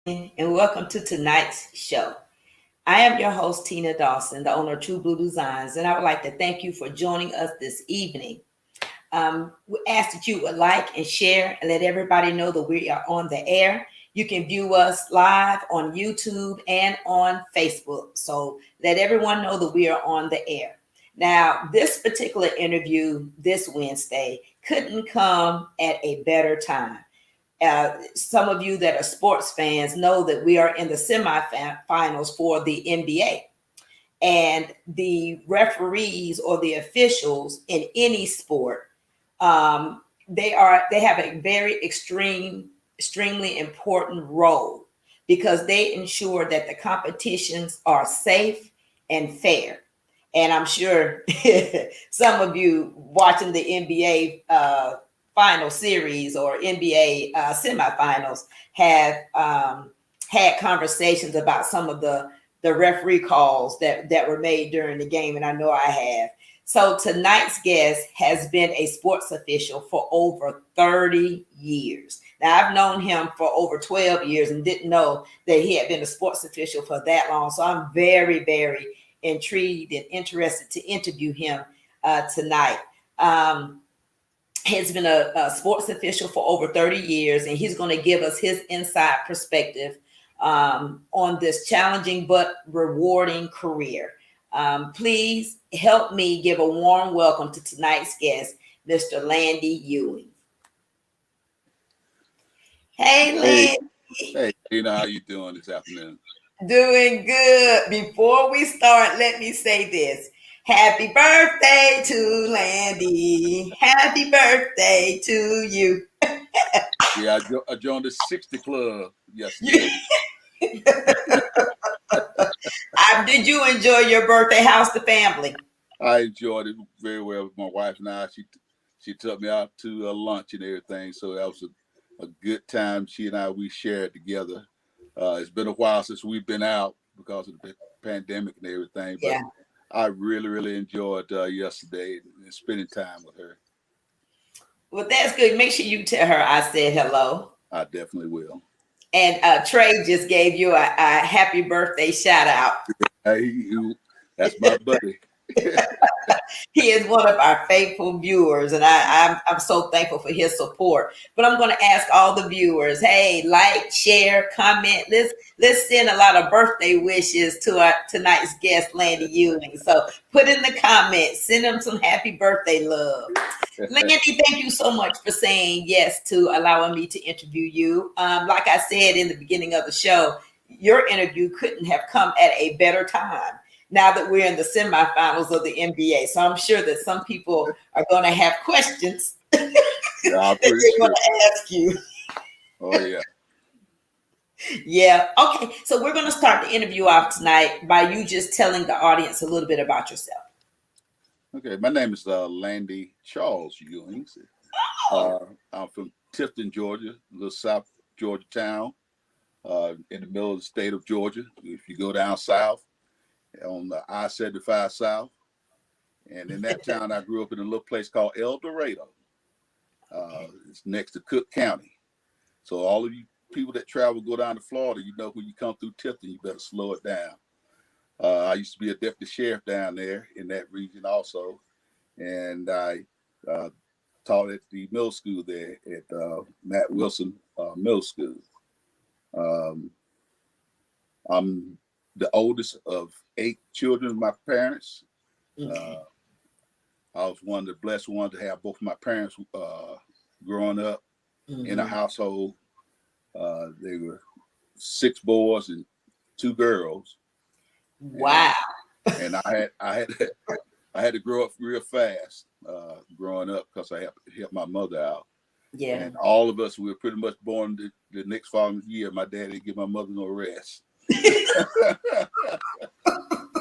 and welcome to tonight's show. I am your host, Tina Dawson, the owner of True Blue Designs, and I would like to thank you for joining us this evening. We ask that you would like and share and let everybody know that we are on the air. You can view us live on YouTube and on Facebook. So let everyone know that we are on the air. Now, this particular interview this Wednesday couldn't come at a better time. Some of you that are sports fans know that we are in the semifinals for the NBA. And the referees or the officials in any sport, they have a very extremely important role because they ensure that the competitions are safe and fair. And I'm sure some of you watching the NBA final series or NBA semifinals have had conversations about some of the referee calls that were made during the game, and I know I have. So tonight's guest has been a sports official for over 30 years. Now, I've known him for over 12 years and didn't know that he had been a sports official for that long. So I'm very, very intrigued and interested to interview him tonight. Has been a sports official for over 30 years, and he's going to give us his inside perspective on this challenging but rewarding career. Please help me give a warm welcome to tonight's guest, Mr. Landy Ewings. Hey, Hey, Landy. hey, Tina, how you doing this afternoon? Doing good. Before we start, let me say this. Happy birthday to Landy. Happy birthday to you. Yeah, I joined the 60 club yesterday. You did you enjoy your birthday? How's the family? I enjoyed it very well with my wife and I. She took me out to lunch and everything, so that was a good time. She and we shared together. It's been a while since we've been out because of the pandemic and everything, but Yeah. I really, really enjoyed yesterday and spending time with her. Well, that's good. Make sure you tell her I said hello. I definitely will. And Trey just gave you a happy birthday shout out. That's my buddy. He is one of our faithful viewers, and I'm so thankful for his support. But I'm going to ask all the viewers, hey, like, share, comment. Let's send a lot of birthday wishes to our tonight's guest, Landy Ewing. So put in the comments, send him some happy birthday love. Landy, thank you so much for saying yes to allowing me to interview you. Like I said in the beginning of the show, your interview couldn't have come at a better time now that we're in the semifinals of the NBA. So I'm sure that some people are going to have questions Yeah, I'm that pretty they sure. want to ask you. Oh yeah. Yeah. Okay. So we're going to start the interview off tonight by you just telling the audience a little bit about yourself. Okay, my name is Landy Charles Ewings. Oh, I'm from Tifton, Georgia, a little South Georgia town, in the middle of the state of Georgia. If you go down south on the I-75 South, and in that town, I grew up in a little place called El Dorado. okay. It's next to Cook County. So all of you people that travel go down to Florida, when you come through Tifton, you better slow it down. I used to be a deputy sheriff down there in that region also, and I uh, taught at the middle school there at Matt Wilson Middle School. Um, I'm the oldest of 8 children of my parents. Okay. Uh, I was one of the blessed ones to have both of my parents growing up in a Mm-hmm. household. They were 6 boys and 2 girls, and Wow. and I had to grow up real fast growing up because I had to help my mother out. Yeah. And all of us, we were pretty much born the next following year. My dad didn't give my mother no rest.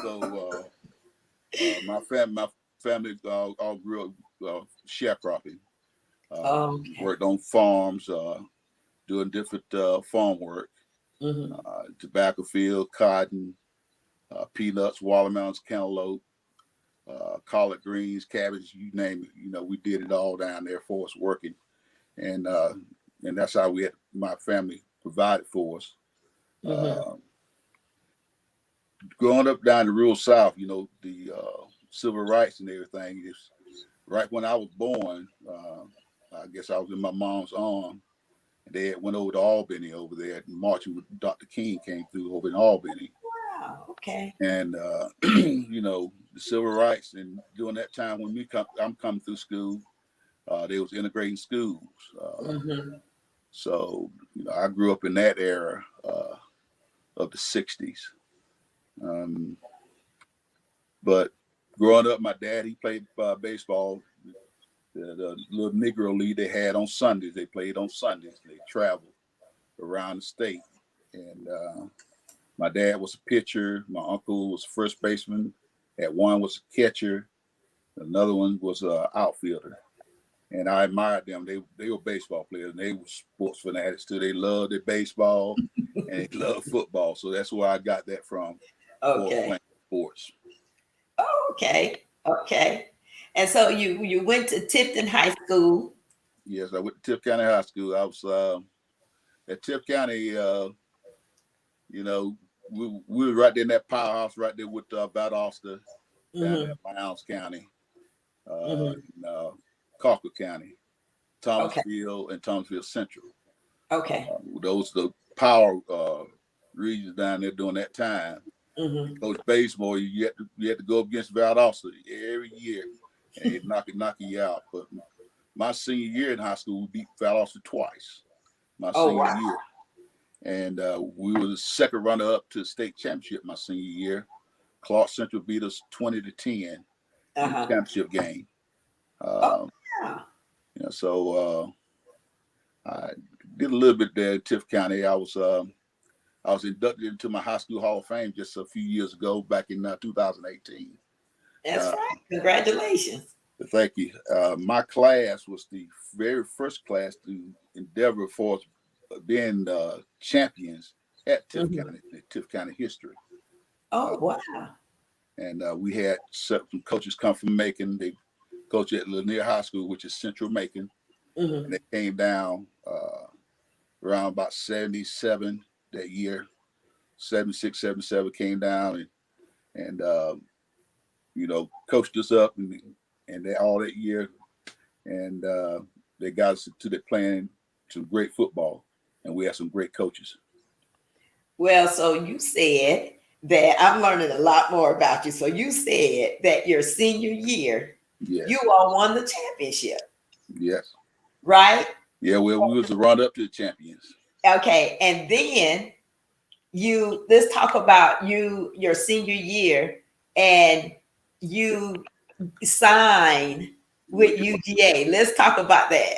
So my family all grew up sharecropping. Okay. Worked on farms, doing different farm work, Mm-hmm. tobacco field, cotton, peanuts, watermelons, cantaloupe, collard greens, cabbage, you name it. We did it all down there for us working, and that's how my family provided for us. Mm-hmm. Growing up down the rural South, the civil rights and everything is right when I was born. I guess I was in my mom's arm. They went over to Albany over there, marching with Dr. King came through over in Albany. Wow. Okay. And, the civil rights, and during that time when I'm coming through school, they was integrating schools. Mm-hmm. So, I grew up in that era of the 60s. But growing up, my dad, he played baseball. The little Negro league they had on Sundays. They played on Sundays. They traveled around the state. And my dad was a pitcher. My uncle was a first baseman. At one was a catcher. Another one was an outfielder. And I admired them. They were baseball players, and they were sports fanatics too. They loved their baseball and they loved football. So that's where I got that from. For Okay. playing sports. Okay. Okay. And so you went to Tipton High School. Yes, I went to Tift County High School. I was at Tift County. We were right there in that powerhouse, right there with Valdosta, down there in Lowndes County, Mm-hmm. in Colquitt County, Okay. Thomasville, and Thomasville Central. Okay. Those the power regions down there during that time. Mm-hmm. Coach baseball, you had to go up against Valdosta every year, and they'd knock you out. But my senior year in high school, we beat Valdosta twice. My senior year, and we were the second runner-up to the state championship my senior year. Clark Central beat us 20-10 in the championship game. So I did a little bit there in Tift County. I was inducted into my high school Hall of Fame just a few years ago, back in 2018. That's right. Congratulations. Thank you. My class was the very first class to endeavor for being champions at Tift County, Tift County history. Oh, wow. And we had some coaches come from Macon. They coached at Lanier High School, which is Central Macon. And they came down around about 77 that year. 76, 77 came down and coached us up and they all that year. And they got us to the playing some great football. And we had some great coaches. Well, so you said that I'm learning a lot more about you. So you said that your senior year, you all won the championship. Yes. Right? Yeah, well, we was the run up to the champions. Okay. And then let's talk about your senior year, and you signed with UGA. Let's talk about that.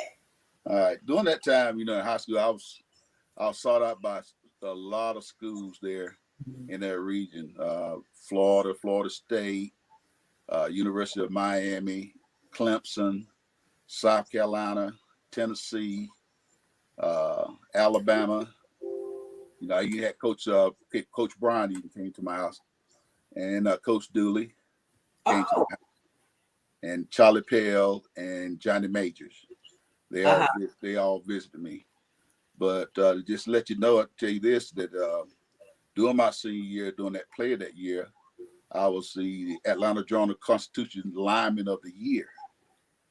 All right. During that time, in high school, I was sought out by a lot of schools there in that region. Florida State, University of Miami, Clemson, South Carolina, Tennessee, Alabama. You had Coach Bryan even came to my house, and Coach Dooley came to my house, and Charlie Pell and Johnny Majors. They all visited me. But just to let you know, I'll tell you this, that during my senior year, during that play of that year, I was the Atlanta Journal-Constitution Lineman of the Year.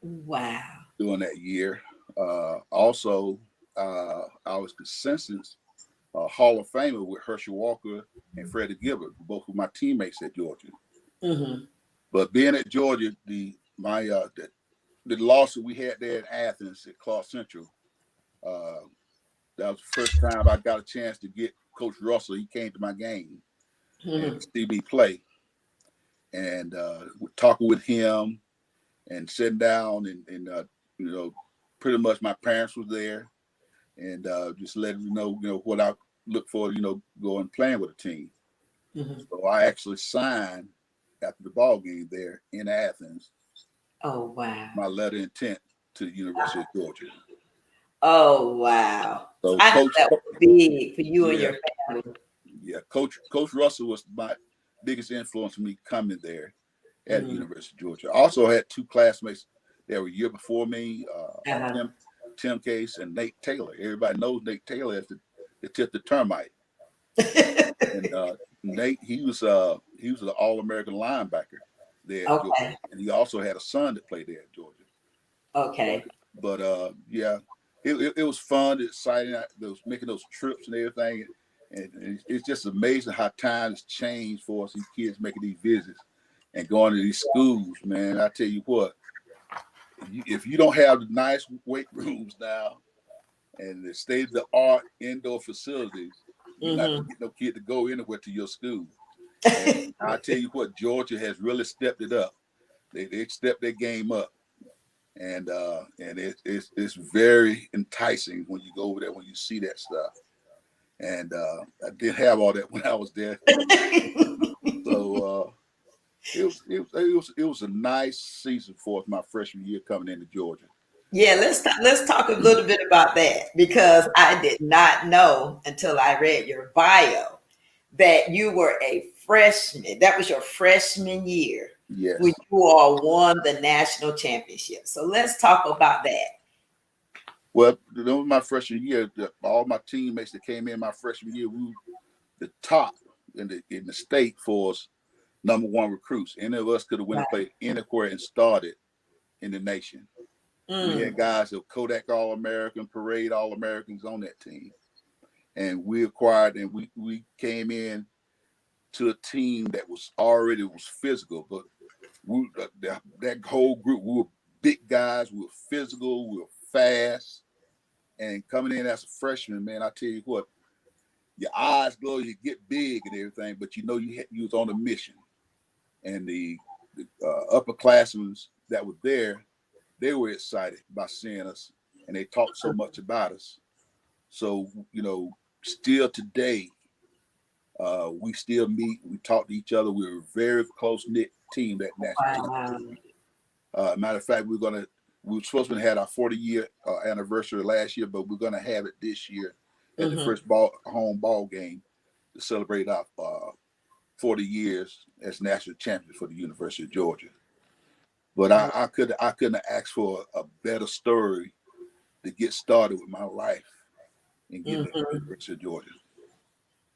Wow. During that year. Also, I was consensus Hall of Famer with Herschel Walker and Freddie Gilbert, both of my teammates at Georgia. But being at Georgia, the loss that we had there in Athens at Clark Central, that was the first time I got a chance to get Coach Russell. He came to my game and see me play. And talking with him and sitting down and pretty much my parents were there and just letting me know, what I look for, going playing with a team. So I actually signed after the ball game there in Athens. Oh, wow. My letter of intent to the University of Georgia. Oh, wow. So I know that was big for you and your family. Yeah, Coach Russell was my biggest influence for me coming there at the University of Georgia. I also had two classmates that were a year before me, Tim Case and Nate Taylor. Everybody knows Nate Taylor as the Tip the Termite. And Nate, he was an All-American linebacker there at Georgia, Okay. and he also had a son that played there at Georgia. But Okay. yeah, it was fun, exciting. Those making those trips and everything, and it's just amazing how times changed for us. These kids making these visits and going to these schools, man. I tell you what, if you don't have the nice weight rooms now and the state of the art indoor facilities, you're not gonna get no kid to go anywhere to your school. And I tell you what, Georgia has really stepped it up. They stepped their game up, and it's very enticing when you go over there when you see that stuff. And I didn't have all that when I was there, so it was a nice season for us my freshman year coming into Georgia. Yeah, let's talk a little bit about that because I did not know until I read your bio that you were a freshman. That was your freshman year when Yes. you all won the national championship. So let's talk about that. Well, my freshman year, all my teammates that came in my freshman year, we were the top in the state for us, number one recruits. Any of us could have went and Right. played anywhere and started in the nation. We had Mm, guys that Kodak All-American, Parade All-Americans on that team. And we acquired and we came in to a team that was physical, but that whole group, we were big guys, we were physical, we were fast. And coming in as a freshman, man, I tell you what, your eyes glow, you get big and everything, but you know you was on a mission. And the upperclassmen that were there, they were excited by seeing us, and they talked so much about us. So still today, we still meet, we talk to each other. We're a very close knit team, that national wow. championship. Matter of fact, we were supposed to have our 40-year anniversary last year, but we're gonna have it this year at the Hmm. first home ball game to celebrate our 40 years as national champions for the University of Georgia. But I couldn't ask for a better story to get started with my life and getting to the Hmm. University of Georgia.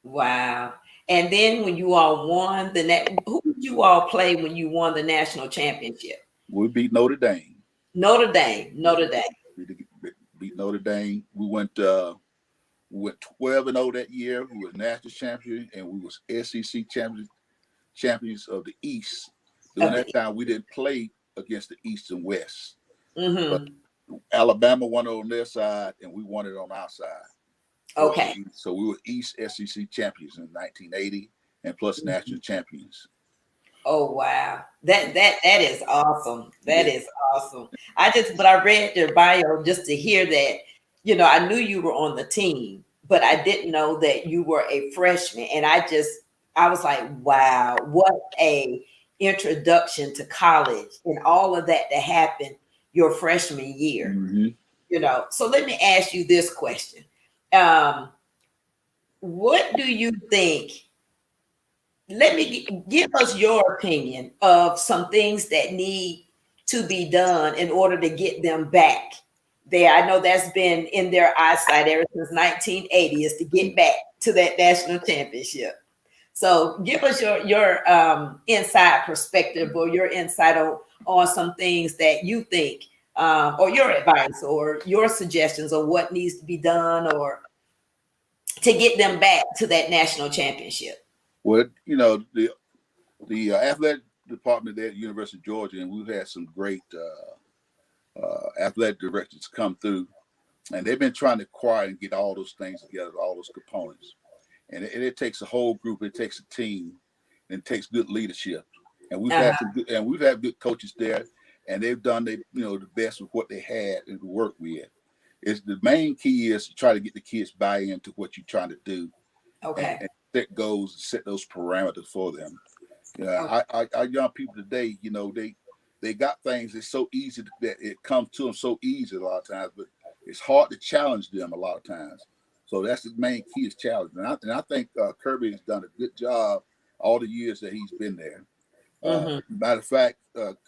Wow. And then when you all won who did you all play when you won the national championship? We beat Notre Dame. Notre Dame. Yeah, Notre Dame. we beat Notre Dame. We went 12-0 that year. We was national champion, and we was SEC champions of the East. During Of the that time, we didn't play against the East and West, but hmm. Alabama won it on their side, and we won it on our side. Okay. So we were East SEC champions in 1980, and plus national champions. Oh wow. That is awesome. That Yeah. is awesome. But I read your bio just to hear that, I knew you were on the team, but I didn't know that you were a freshman. And I was like, wow, what a introduction to college and all of that happened your freshman year. Mm-hmm. So let me ask you this question. Um, what do you think? Let me give us your opinion of some things that need to be done in order to get them back there. I know that's been in their eyesight ever since 1980 is to get back to that national championship. So give us your inside perspective or your insight on some things that you think or your advice or your suggestions of what needs to be done or to get them back to that national championship. Well, the athletic department there at the University of Georgia, and we've had some great athletic directors come through, and they've been trying to acquire and get all those things together, all those components. And it takes a whole group, it takes a team, and it takes good leadership. And we've had good coaches there, and they've done the best with what they had and to work with. It's the main key is to try to get the kids buy into what you're trying to do, Okay. and set goals, set those parameters for them. Okay. Our young people today, they got things. It's so easy that it comes to them so easy a lot of times, but it's hard to challenge them a lot of times. So that's the main key is challenge. And I think Kirby has done a good job all the years that he's been there. Mm-hmm. Matter of fact,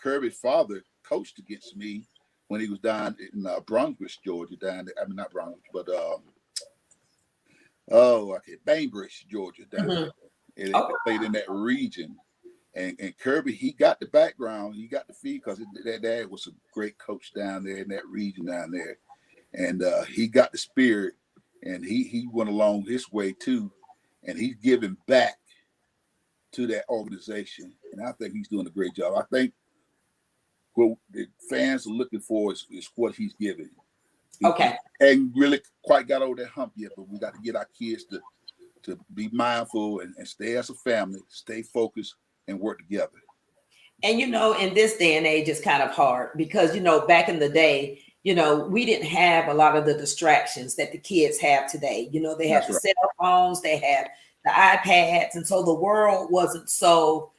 Kirby's father coached against me when he was down in Brunswick, Georgia. Down there, I mean not Brunswick, but Oh, okay, Bainbridge, Georgia, down Mhm. there. And Oh, it played in that region. And Kirby, he got the background, he got the feed because that dad was a great coach down there in that region down there, and he got the spirit, and he went along his way too, and he's giving back to that organization, and I think he's doing a great job. I think what the fans are looking for is what he's giving. He okay. ain't really quite got over that hump yet, but we got to get our kids to be mindful and stay as a family, stay focused, and work together. And in this day and age, it's kind of hard because back in the day, we didn't have a lot of the distractions that the kids have today. They have That's the right. cell phones, they have the iPads, and so the world wasn't so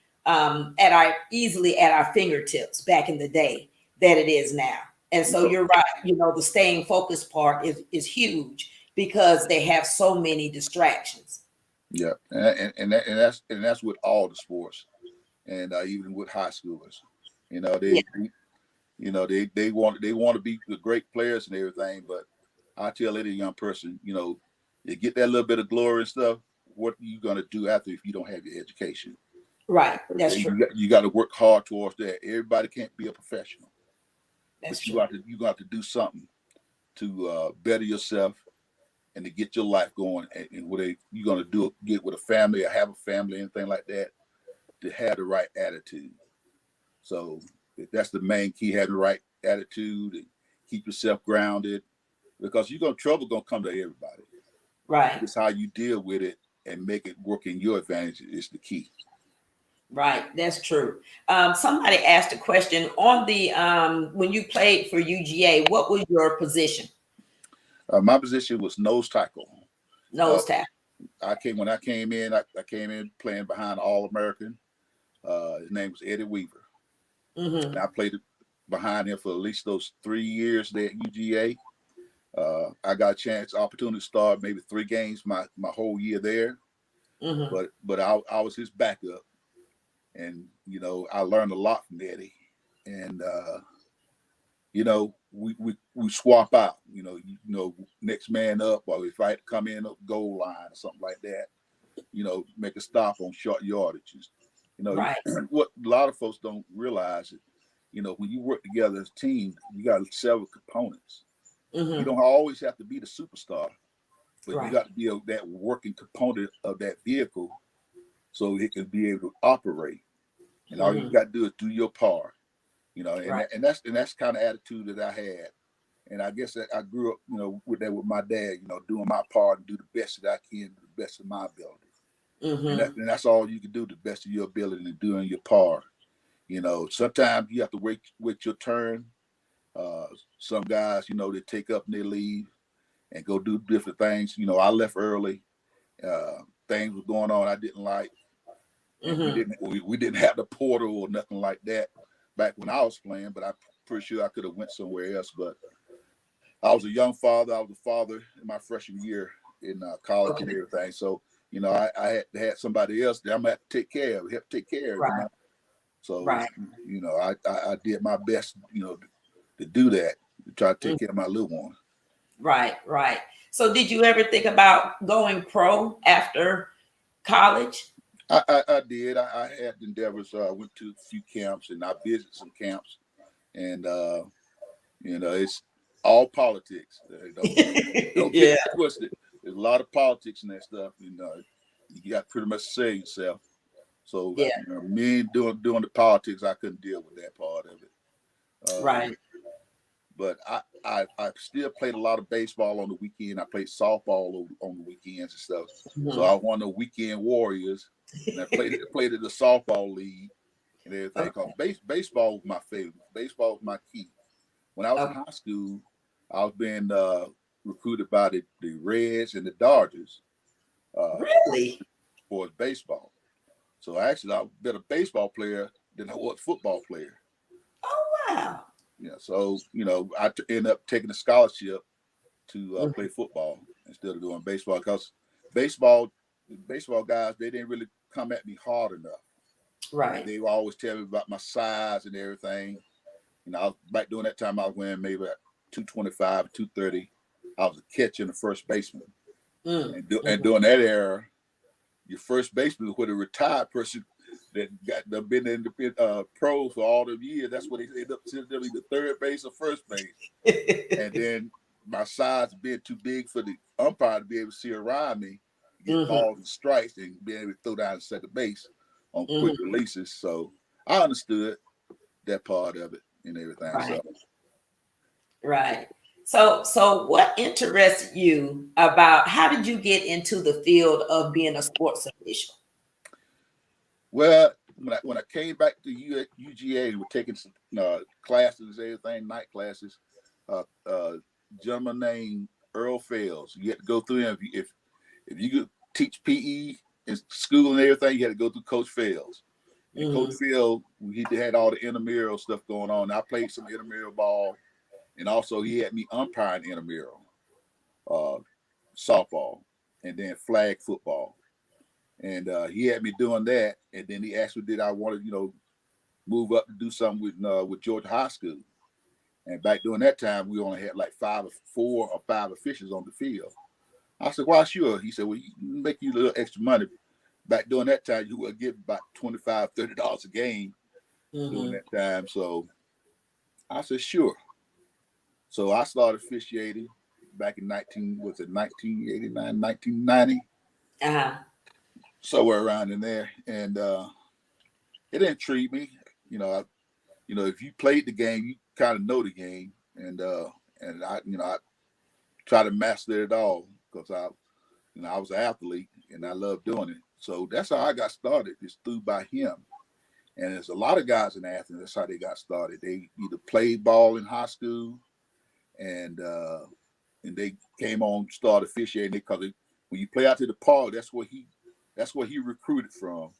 easily at our fingertips back in the day that it is now. And so you're right. The staying focused part is huge because they have so many distractions. Yeah, and that's with all the sports, and even with high schoolers. You know, Yeah, they want to be the great players and everything, but I tell any young person, you get that little bit of glory and stuff. What are you gonna do after if you don't have your education? right. That's Okay, true. you got to work hard towards that. Everybody can't be a professional, That's but you true. got to you got to do something to better yourself and to get your life going. And what you're gonna do, get with a family or have a family, anything like that, to have the right attitude. So that's the main key: having the right attitude and keep yourself grounded, because trouble gonna come to everybody. Right. It's how you deal with it and make it work in your advantage is the key. Right, that's true. Somebody asked a question on the when you played for UGA, what was your position? My position was nose tackle. Uh, Nose tackle. when I came in, I came in playing behind All American. His name was Eddie Weaver, Mm-hmm. and I played behind him for at least those 3 years there at UGA. I got a opportunity to start maybe 3 games my whole year there, Mm-hmm. but I was his backup, and I learned a lot from Eddie, and we swap out, next man up, or if I had to come in up goal line or something like that, make a stop on short yardages. Right. What a lot of folks don't realize is, when you work together as a team, you got several components. You Mm-hmm. don't always have to be the superstar, but you Right. got to be that working component of that vehicle so it can be able to operate. And all you Mm-hmm. got to do is do your part, and Right. that's kind of attitude that I had. And I guess that I grew up, with that with my dad, doing my part and do the best that I can, to the best of my ability. And, Mm-hmm. that's all you can do, the best of your ability, and doing your part. Sometimes you have to wait your turn. Uh, some guys, they take up and they leave and go do different things. I left early. Uh, Things were going on I didn't like, and we Mm-hmm. didn't have the portal or nothing like that back when I was playing. But I'm pretty sure I could have went somewhere else. But I was a young father. I was a father in my freshman year in college and Okay. everything. So I had somebody else that I'm gonna have to take care of, help take care of. Right. So Right. I did my best, to do that, to try to take care of my little one. Right. Right. So did you ever think about going pro after college? I did. I had endeavors. I went to a few camps and I visited some camps, and it's all politics. Don't get Yeah. it twisted. There's a lot of politics in that stuff. You got to pretty much say yourself. So Yeah. me doing the politics, I couldn't deal with that part of it. Right. But I still played a lot of baseball on the weekend. I played softball on the weekends and stuff. So Mhm. I won the weekend warriors, and I played in the softball league and everything. Cause baseball was my favorite. Baseball was my key. When I was in Okay. high school, I was being recruited by the Reds and the Dodgers Really? for baseball. So actually, I was a better baseball player than I was football player. Oh wow. Yeah, so I ended up taking a scholarship to Mhm. play football instead of doing baseball, because baseball baseball guys, they didn't really come at me hard enough. Right. They would always tell me about my size and everything. Back during that time, I was wearing maybe 225, 230. I was a catcher and a first baseman. And during that era, your first baseman was with a retired person that been in the pros for all the years. That's what they ended up sending them either third base or first base. And then my size being too big for the umpire to be able to see around me, get balls and strikes, and be able to throw down to second base on quick releases. So I understood that part of it and everything. Right. So. Right. So what interests you about how did you get into the field of being a sports official? Well, when I came back to UGA, we're taking some classes, everything, night classes. Gentleman named Earl Fales. You had to go through him if you could teach PE in school and everything. You had to go through Coach Fales. And Coach Fales, he had all the intramural stuff going on. I played some intramural ball, and also he had me umpiring intramural softball, and then flag football. And he had me doing that, and then he asked me, did I want to, move up to do something with Georgia High School. And back during that time, we only had like 4 or 5 officials on the field. I said, "Why, sure." He said, "Well, you make you a little extra money." Back during that time, you would get about $25, $30 a game during that time. So I said, "Sure." So I started officiating back in 1989, 1990. Somewhere around in there, and it intrigued me. If you played the game, you kind of know the game, and I try to master it all because I was an athlete and I love doing it. So that's how I got started. It's through by him, and there's a lot of guys in Athens. That's how they got started. They either played ball in high school, and they came on started officiating because when you play out to the park, that's where he recruited from.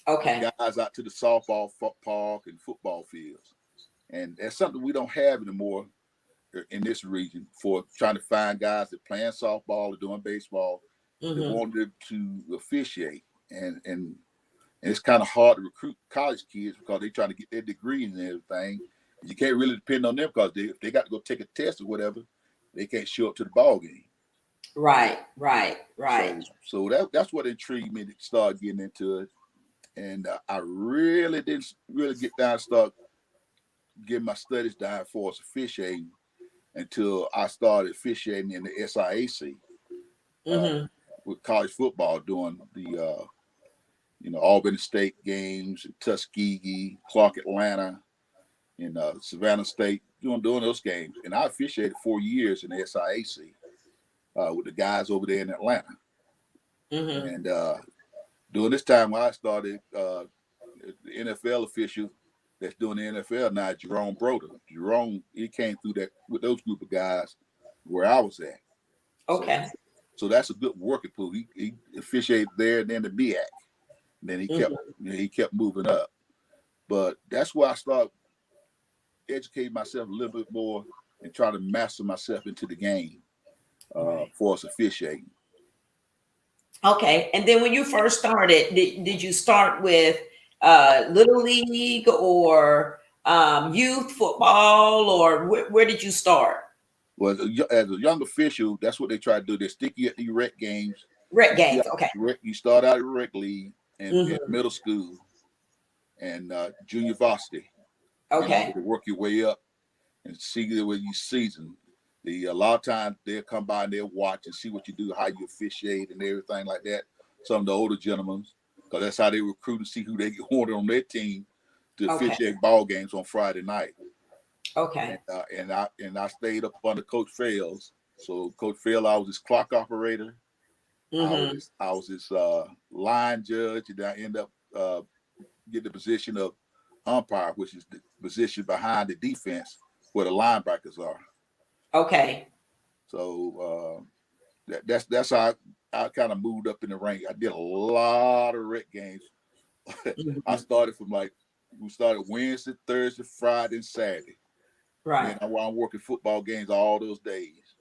Okay. Guys out to the softball park and football fields. And that's something we don't have anymore in this region for trying to find guys that playing softball or doing baseball that wanted to officiate. And it's kind of hard to recruit college kids because they're trying to get their degrees and everything. You can't really depend on them because if they got to go take a test or whatever, they can't show up to the ball game. Right. So that's what intrigued me to start getting into it. And I really didn't get down and start getting my studies down for officiating until I started officiating in the SIAC with college football, doing the Albany State games, Tuskegee, Clark Atlanta, and Savannah State, doing those games. And I officiated 4 years in the SIAC with the guys over there in Atlanta. And during this time, when I started, the NFL official that's doing the NFL now, Jerome Broder. Jerome, he came through that with those group of guys where I was at. Okay. So that's a good working pool. He officiated there and then the BIAC. And then he kept moving up. But that's where I started educating myself a little bit more and trying to master myself into the game for us officiating. Okay. And then when you first started, did you start with Little League or youth football, or where did you start? Well, as a young official, that's what they try to do. They stick you at the rec games. Rec games, okay. You start out at rec league and middle school and junior varsity. Okay. To work your way up and see the way you season. A lot of times they'll come by and they'll watch and see what you do, how you officiate and everything like that. Some of the older gentlemen, because that's how they recruit and see who they wanted on their team to officiate ball games on Friday night. Okay. And I stayed up under Coach Fales. So Coach Fales, I was his clock operator. I was his line judge, and I ended up getting the position of umpire, which is the position behind the defense where the linebackers are. Okay. So that's how I kind of moved up in the rank. I did a lot of rec games. I started we started Wednesday, Thursday, Friday, and Saturday. Right. And I'm working football games all those days.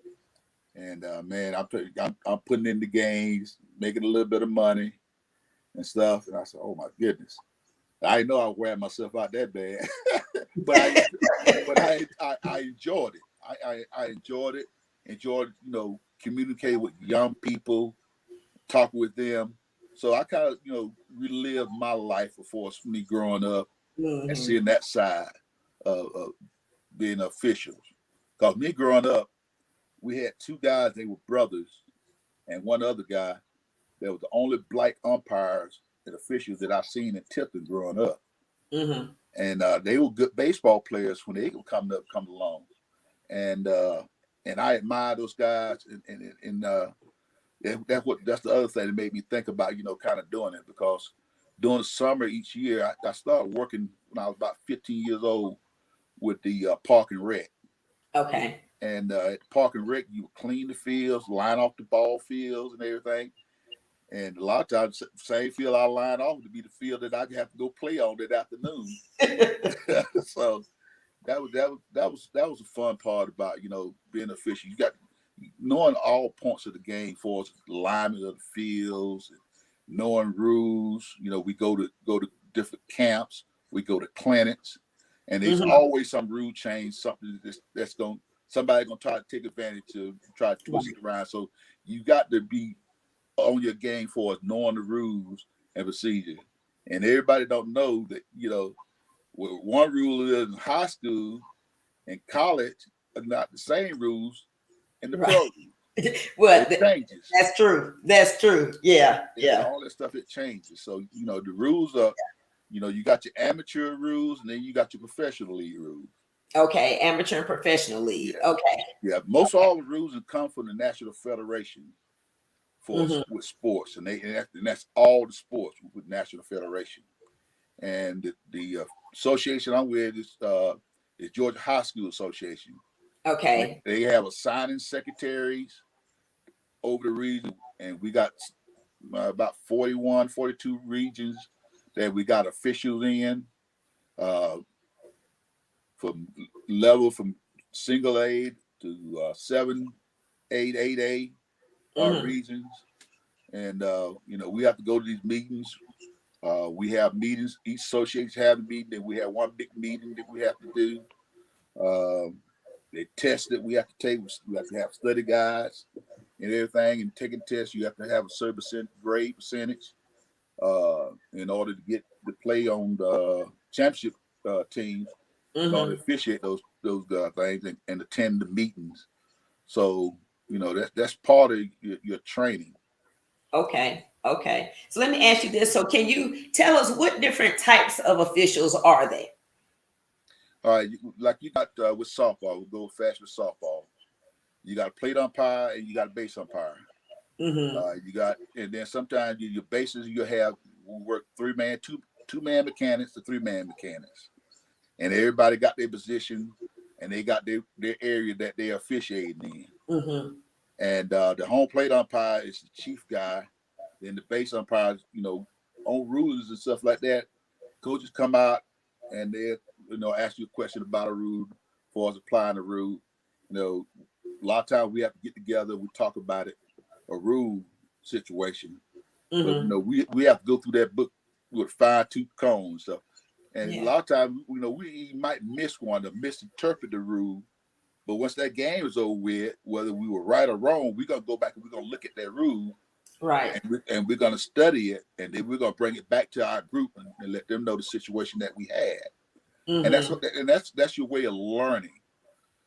And man, I'm putting in the games, making a little bit of money and stuff. And I said, oh my goodness. I didn't know I wear myself out that bad, but I enjoyed it. I enjoyed it. Enjoyed, communicate with young people, talk with them. So I kind of, relived my life before me growing up and Mm-hmm. seeing that side of being officials. Because me growing up, we had two guys, they were brothers, and one other guy that was the only black umpires and officials that I seen in Tipton growing up. Mm-hmm. And they were good baseball players when they would come along. And I admire those guys, and that's the other thing that made me think about, kind of doing it, because during the summer each year, I started working when I was about 15 years old with the Park and Rec. Okay. And at Park and Rec, you would clean the fields, line off the ball fields and everything. And a lot of times, same field I line off to be the field that I have to go play on that afternoon. So that was a fun part about being official. You got knowing all points of the game for us, the alignment of the fields, knowing rules. We go to different camps, we go to clinics, and there's Mm-hmm. always some rule change, something that's somebody gonna try to take advantage to try to twist it around. So you got to be on your game for us, knowing the rules and procedure. And everybody don't know that one rule is in high school and college are not the same rules in the Right. pro. Well, It changes. that's true. That's true. Yeah. Yeah. All that stuff, it changes. So the rules are, you got your amateur rules and then you got your professional league rules. Okay. Amateur and professional league. Yeah. Okay. Yeah. Most all the rules have come from the National Federation for Mm-hmm. with sports, and that's all the sports with National Federation. And the association I'm with is Georgia High School Association. Okay. They have assigning secretaries over the region, and we got about 41, 42 regions that we got officials in, uh, from single A to 7, 8, 8A Mm-hmm. regions. And, we have to go to these meetings. We have meetings. Each association have a meeting. Then we have one big meeting that we have to do. The tests that we have to take. We have to have study guides and everything. And taking tests, you have to have a certain grade percentage in order to get to play on the championship teams. In order to Mm-hmm. officiate those things and attend the meetings. So that's part of your training. Okay. Okay. So let me ask you this. So can you tell us what different types of officials are there? All right, like you got with softball, we'll go fast with softball. You got a plate umpire and you got a base umpire. Mm-hmm. And then sometimes your bases you have will work two-man mechanics to three-man mechanics, and everybody got their position and they got their area that they're officiating in. Mm-hmm. And the home plate umpire is the chief guy. Then the base umpires, on rules and stuff like that. Coaches come out and they, ask you a question about a rule, as far as applying the rule. A lot of times we have to get together, we talk about it, a rule situation. But Mm-hmm. we have to go through that book with fine tooth comb and stuff. And a Yeah. lot of times, we might miss one or misinterpret the rule. But once that game is over with, whether we were right or wrong, we're gonna go back and we're gonna look at that rule, Right. and we're gonna study it, and then we're gonna bring it back to our group and let them know the situation that we had. And Mm-hmm. that's your way of learning.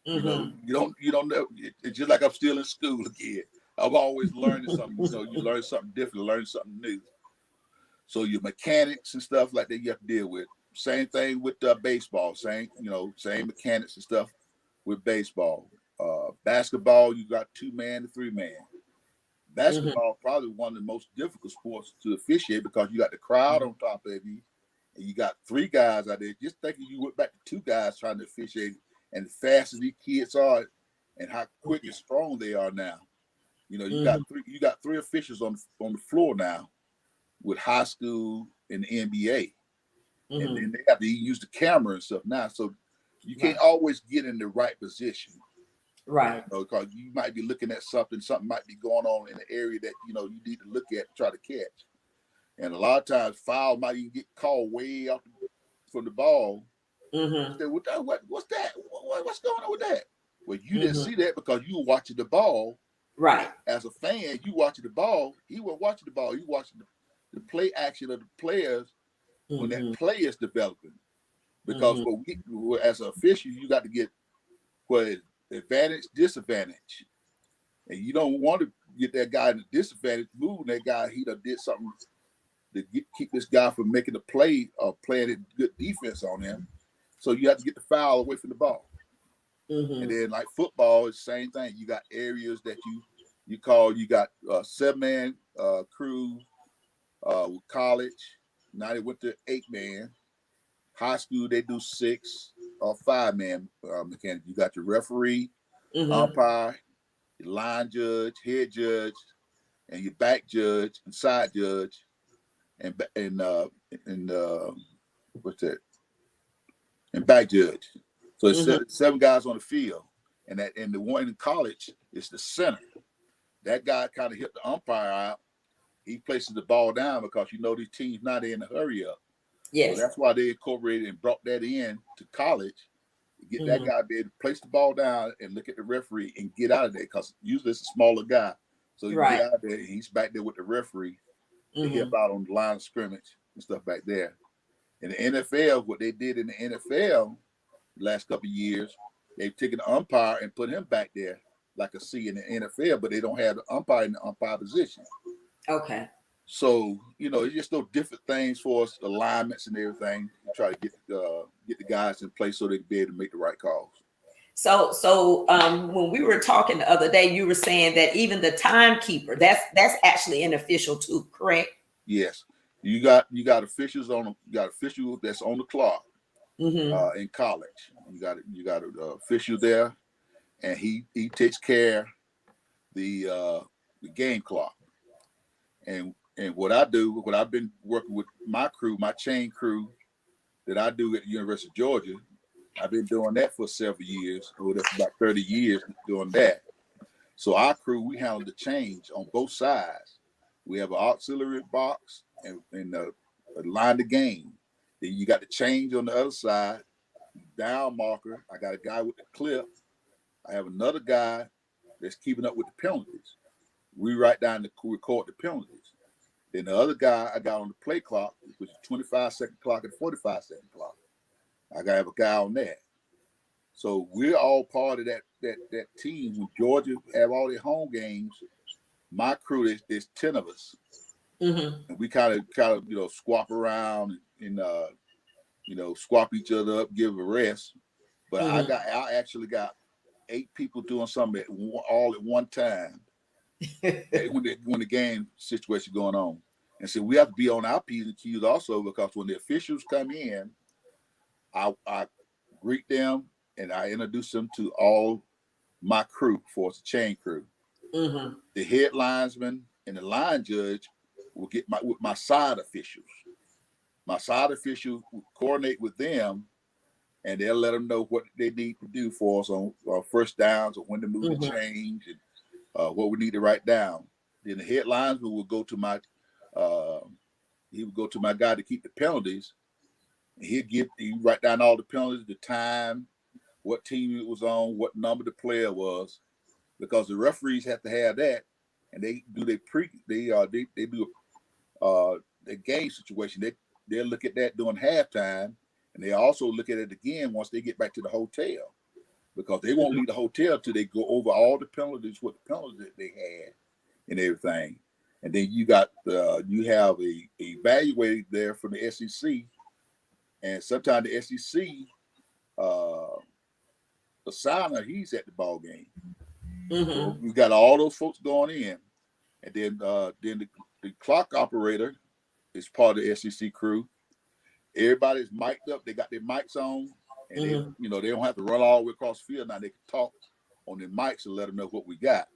Mm-hmm. You don't know. It's just like I'm still in school again. I'm always learning something. You learn something different, learn something new. So your mechanics and stuff like that you have to deal with. Same thing with baseball. Same mechanics and stuff with baseball. Basketball, you got 2-man to 3-man. Mm-hmm. Basketball probably one of the most difficult sports to officiate because you got the crowd on top of you, and you got 3 guys out there. Just thinking you went back to 2 guys trying to officiate, and as fast as these kids are, and how quick and strong they are now. You got Mm-hmm. three officials on the floor now with high school and NBA, and Mm-hmm. then they have to use the camera and stuff now. So you can't Right. always get in the right position. Right. Because you might be looking at something might be going on in the area that you need to look at, try to catch. And a lot of times, foul might even get called way off from the ball. Mm-hmm. Say, what's that? What's going on with that? Well, you didn't Mm-hmm. see that because you were watching the ball, Right. As a fan, you watching the ball, he wasn't watching the ball. He watching the play action of the players when that Mm-hmm. play is developing. Because Mm-hmm. as an official, you got to get what advantage, disadvantage. And you don't want to get that guy in a disadvantage move. That guy, he done did something to keep this guy from making a play or playing a good defense on him. So you have to get the foul away from the ball. And Mm-hmm. then like football, it's the same thing. You got areas that you call. You got 7-man crew with college. Now they went to 8-man. High school they do 6 or 5-man mechanic. You got your referee, Mm-hmm. umpire, your line judge, head judge, and your back judge and side judge, and what's that? And back judge. So it's Mm-hmm. 7 guys on the field, and the one in college is the center. That guy kind of hit the umpire out. He places the ball down because these teams now they're in a hurry up. So Yes. that's why they incorporated and brought that in to college. Get that Mm-hmm. guy to be able to place the ball down and look at the referee and get out of there because usually it's a smaller guy. So you get Right. out there and he's back there with the referee to help Mm-hmm. out on the line of scrimmage and stuff back there. In the NFL, what they did in the NFL the last couple of years, they've taken the umpire and put him back there like a C in the NFL, but they don't have the umpire in the umpire position. Okay. So it's just those different things for us, alignments and everything. You try to get the guys in place so they can be able to make the right calls. So when we were talking the other day, you were saying that even the timekeeper, that's actually an official too, correct? Yes, you got officials that's on the clock Mm-hmm. in college. You got an official there, and he takes care the game clock. And what I've been working with my crew, my chain crew that I do at the University of Georgia. I've been doing that for several years, or that's about 30 years doing that. So our crew, we handle the change on both sides. We have an auxiliary box and a line the game. Then you got the change on the other side, down marker. I got a guy with the clip. I have another guy that's keeping up with the penalties. We write down record the penalties. Then the other guy I got on the play clock, which is 25-second clock and 45-second clock. I got to have a guy on that. So we're all part of that team. When Georgia have all their home games, my crew is 10 of us, Mm-hmm. and we kind of swap around and swap each other up, give a rest. But Mm-hmm. I actually got 8 people doing something all at one time when the game situation going on. And so we have to be on our P's and Q's also, because when the officials come in, I greet them and I introduce them to all my crew for the chain crew. Mm-hmm. The head linesman and the line judge will get with my side officials. My side officials will coordinate with them, and they'll let them know what they need to do for us on first downs or when to move the Mm-hmm. change and what we need to write down. Then the head linesman will go to my guy to keep the penalties. And he write down all the penalties, the time, what team it was on, what number the player was, because the referees have to have that, and they do they do the game situation. They'll look at that during halftime, and they also look at it again once they get back to the hotel, because they won't leave the hotel till they go over all the penalties, what the penalties that they had, and everything. And then you have a evaluator there from the SEC, and sometimes the SEC the signer, he's at the ball game. So Mm-hmm. we got all those folks going in, and then the clock operator is part of the SEC crew. Everybody's mic'd up. They got their mics on, and Mm-hmm. they don't have to run all the way across the field. Now they can talk on their mics and let them know what we got.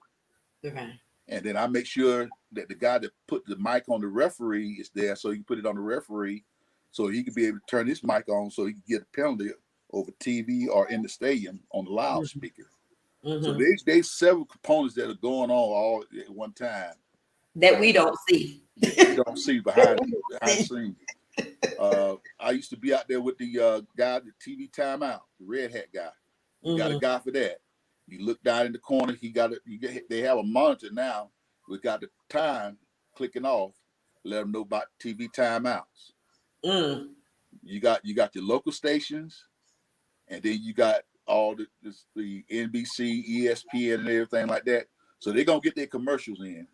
Okay. And then I make sure that the guy that put the mic on the referee is there, so he can put it on the referee, so he can be able to turn his mic on, so he can get a penalty over TV or in the stadium on the loudspeaker. So Mm-hmm. there's several components that are going on all at one time That we that don't see. we don't see behind the scenes. I used to be out there with the guy, the TV timeout, the red hat guy. We got a Mm-hmm. guy for that. You look down in the corner. They have a monitor now. We got the time clicking off. Let them know about TV timeouts. Mm. You got your local stations, and then you got all the NBC, ESPN, and everything like that. So they're gonna get their commercials in,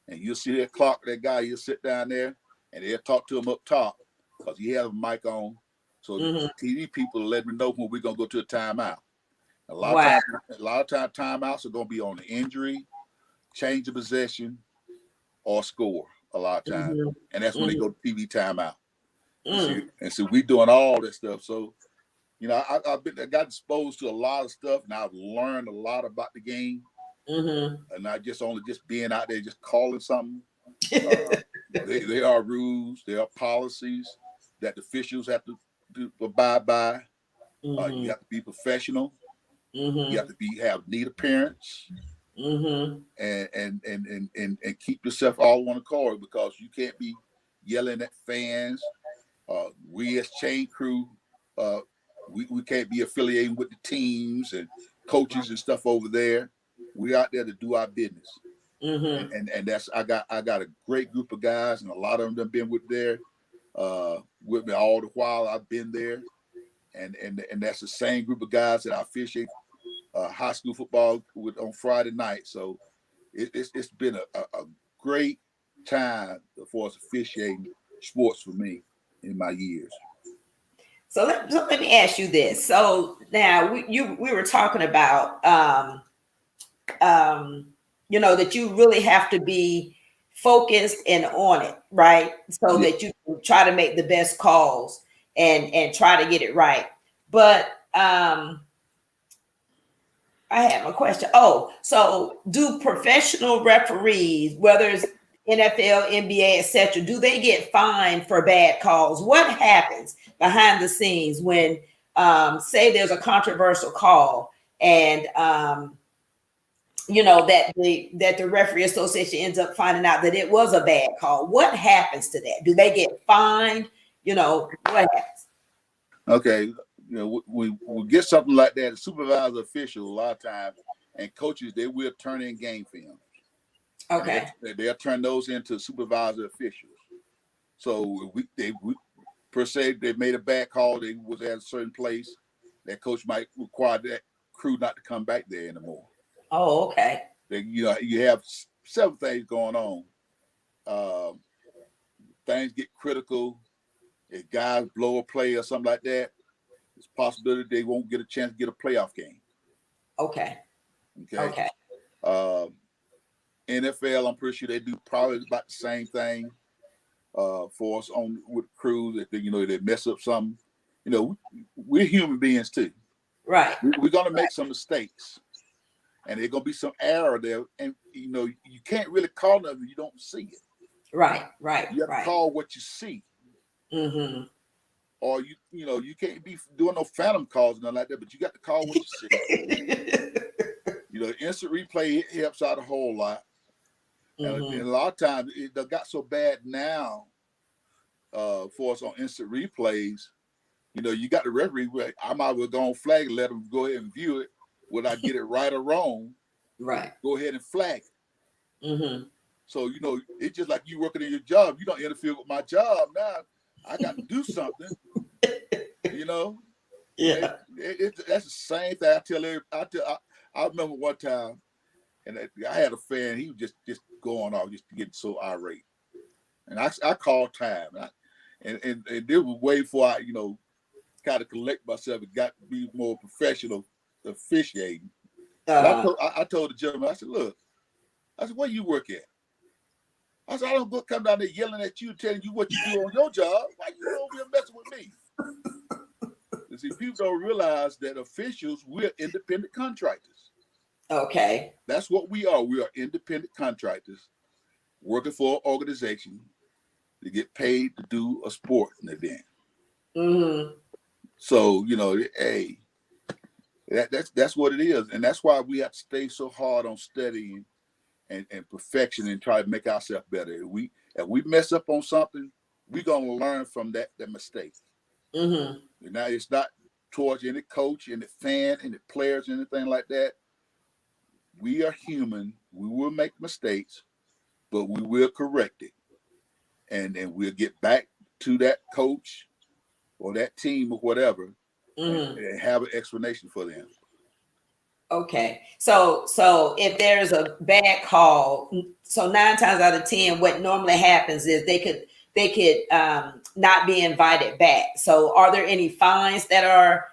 and you'll see that clock. That guy, he'll sit down there, and they'll talk to him up top because he has a mic on. So the TV people will let me know when we're gonna go to a timeout. A lot of times, timeouts are gonna be on the injury, change of possession, or score. A lot of times, and that's when they go to TV timeout. And so we doing all this stuff. So, you know, I got exposed to a lot of stuff, and I've learned a lot about the game. And not just being out there, just calling something. There are rules, there are policies that the officials have to abide by. You have to be professional. You have to have neat appearance. And keep yourself all on the court, because you can't be yelling at fans. We as chain crew, we can't be affiliating with the teams and coaches and stuff over there. We out there to do our business. And that's I got a great group of guys, and a lot of them have been with me all the while I've been there. And that's the same group of guys that I officiate high school football with on Friday night. So it's been a great time for us officiating sports for me in my years. So let me ask you this. So now we were talking about you know, that you really have to be focused and on it, right? So that you can try to make the best calls and try to get it right. But I have a question. Oh, so do professional referees, whether it's NFL, NBA, etc., do they get fined for bad calls? What happens behind the scenes when, say, there's a controversial call and you know that the referee association ends up finding out that it was a bad call? What happens to that? Do they get fined? You know, what happens? Okay, you know, we get something like that. The supervisor official, a lot of times, and coaches, they will turn in game films. Okay. They'll turn those into supervisor officials. So they per se, they made a bad call. They was at a certain place. That coach might require that crew not to come back there anymore. Oh, okay. You have several things going on. Things get critical. If guys blow a play or something like that, it's a possibility they won't get a chance to get a playoff game. Okay. NFL, I'm pretty sure they do probably about the same thing for us on with crews. If they mess up something, we're human beings too. Right. We're gonna make some mistakes, and there's gonna be some error there, and you can't really call them if you don't see it. Right. You have to call what you see. Or you can't be doing no phantom calls and nothing like that, but you got to call what you see. Instant replay helps out a whole lot. And a lot of times it got so bad now for us on instant replays. You got the referee. I might as well go on flag and let them go ahead and view it. Whether I get it right or wrong, right? Go ahead and flag it. So it's just like you working in your job. You don't interfere with my job now. I got to do something. Yeah. That's the same thing I tell everybody. I remember one time, and I had a fan. He was just going off, just getting so irate, and I called time, and there was way before I kind of collect myself and got to be more professional officiating. I told the gentleman, I said, look, where you work at? I said, I don't go come down there yelling at you, telling you what you do on your job. Why you over here messing with me? You see, people don't realize that officials, we're independent contractors. Okay. That's what we are. We are independent contractors working for an organization to get paid to do a sporting event. So, hey, that's what it is. And that's why we have to stay so hard on studying and perfection and try to make ourselves better. If we mess up on something, we're gonna learn from that mistake. Now it's not towards any coach, any fan, any players, anything like that. we are human. We will make mistakes, but we will correct it, and then we'll get back to that coach or that team or whatever, and have an explanation for them. Okay. So if there's a bad call, so 9 times out of 10, what normally happens is they could not be invited back. So are there any fines that are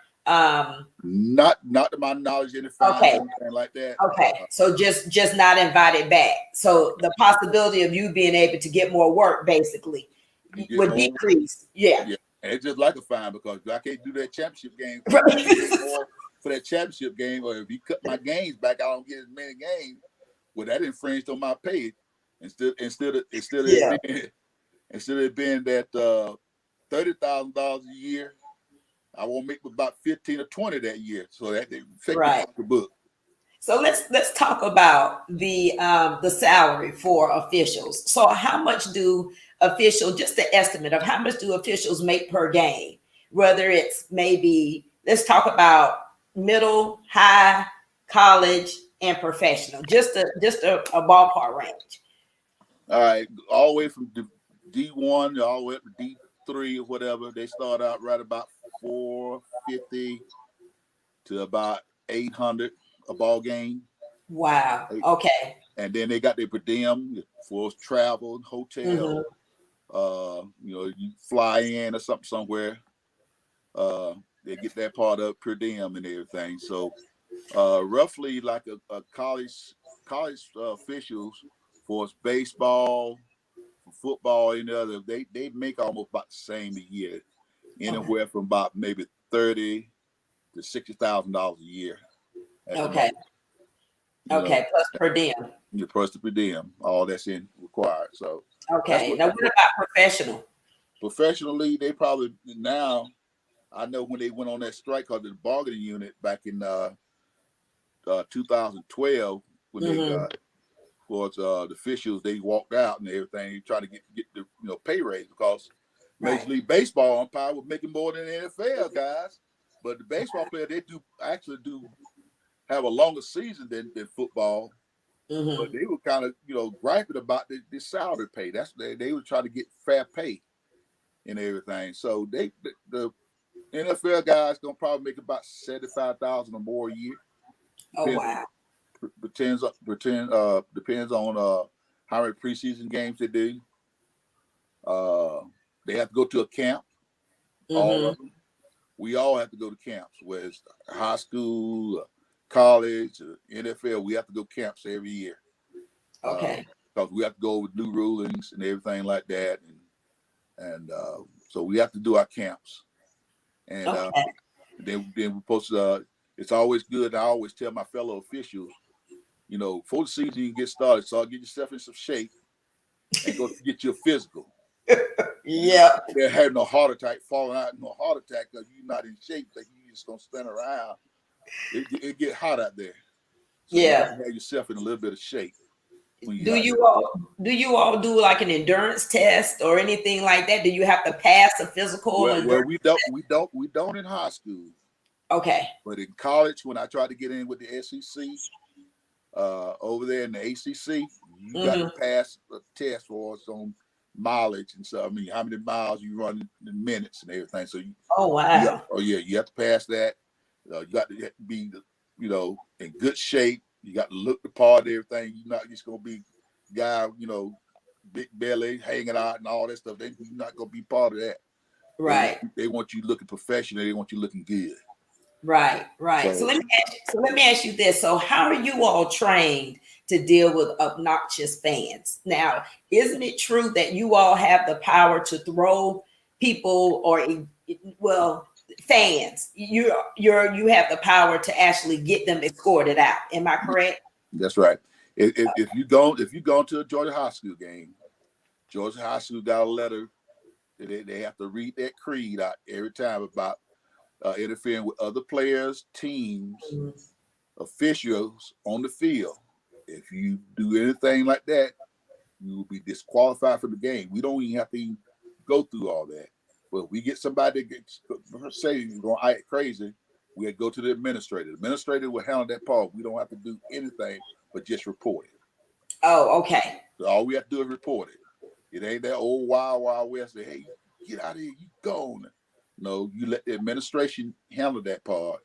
Not to my knowledge, any fines or okay. anything like that. Okay. So just not invited back. So the possibility of you being able to get more work basically You get would more, decrease. Yeah. yeah. And it's just like a fine because I can't do that championship game. So if you Right. get more for that championship game, or if you cut my games back, I don't get as many games. Well, that infringed on my pay. Instead of Yeah. instead of it being that $30,000 a year, I won't make about 15 or 20 that year. So that they take me Right. off the book. So let's talk about the salary for officials. So how much do officials, just the estimate of how much do officials make per game? Whether it's maybe, let's talk about middle, high, college, and professional. Just a ballpark range. All right, all the way from D1 all the way up to D3 or whatever. They start out right about 450 to about 800 a ball game. Wow. Okay. And then they got their per diem for travel, hotel. Mm-hmm. You fly in or something somewhere. They get that part of per diem and everything. So roughly like a college officials for baseball, for football, and other, they make almost about the same a year, anywhere from about maybe $30,000 to $60,000 a year at the Okay. most. Okay. Plus per diem. Your plus the per diem, all that's in required. So that's Okay. what Now what about professional? professionally they probably now. I know when they went on that strike called the bargaining unit back in 2012 when they Mm-hmm. was the officials, they walked out and everything, trying to get the pay raise because Major Right. League Baseball umpire was making more than the NFL guys, but the baseball player they do actually have a longer season than football, but Mm-hmm. they were kind of griping about the salary pay. That's they were trying to get fair pay and everything. So the NFL guys gonna probably make about 75,000 or more a year. Oh Depends wow. depends on how many preseason games they do. Uh, they have to go to a camp. All Mm-hmm. of them. We all have to go to camps. Whether it's high school, college, NFL, we have to go camps every year Okay. because we have to go with new rulings and everything like that, and so we have to do our camps. And Okay. then we post. It's always good. I always tell my fellow officials, before the season you get started, so get yourself in some shape and go get your physical. Yeah. They're having a heart attack, falling out, no heart attack because you're not in shape. Like you just gonna stand around. It get hot out there, so you got Yeah. to have yourself in a little bit of shape when Do you're out there. you all do like an endurance test or anything like that? Do you have to pass a physical Well, endurance? we don't in high school, Okay. but in college when I tried to get in with the SEC, over there in the ACC, you got to Mm-hmm. pass a test for us on mileage and so I mean how many miles you run in minutes and everything. So Oh wow. you have to pass that. You got to be in good shape. You got to look the part of everything. You're not just gonna be guy big belly hanging out and all that stuff. You're not gonna be part of that. Right. They want you looking professional. They want you looking good. Right. Right. So So let me ask you this. So how are you all trained to deal with obnoxious fans? Now, isn't it true that you all have the power to throw people or well fans? You have the power to actually get them escorted out. Am I correct? that's right. If you go to a Georgia High School game, Georgia High School got a letter. They have to read that creed out every time about interfering with other players, teams, Mhm. officials on the field. If you do anything like that, you will be disqualified from the game. We don't even have to even go through all that. But we get somebody that gets, say, going to act crazy, we go to the administrator. The administrator will handle that part. We don't have to do anything but just report it. Oh, okay. So all we have to do is report it. It ain't that old wild west. Say, hey, get out of here, you gone. No, you let the administration handle that part,